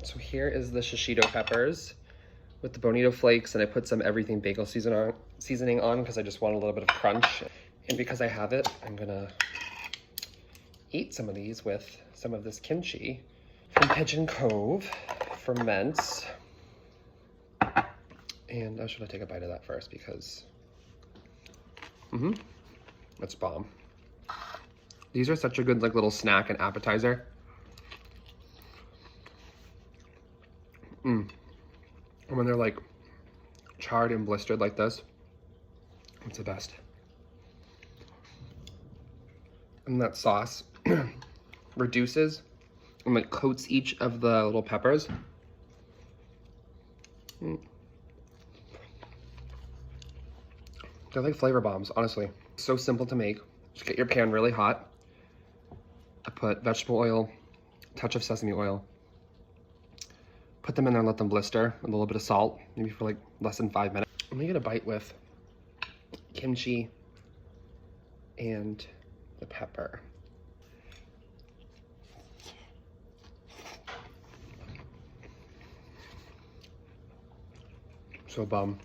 So here is the Shishito peppers with the bonito flakes, and I put some everything bagel seasoning on because I just want a little bit of crunch. And because I have it, I'm gonna eat some of these with some of this kimchi from Pigeon Cove Ferments. And I should take a bite of that first because that's bomb. These are such a good like little snack and appetizer. And when they're like charred and blistered like this, it's the best. And that sauce reduces and like coats each of the little peppers. They're like flavor bombs, honestly. So simple to make. Just get your pan really hot. I put vegetable oil, a touch of sesame oil. Put them in there and let them blister. A little bit of salt, maybe for like less than 5 minutes. I'm gonna get a bite with kimchi and the pepper. So bomb.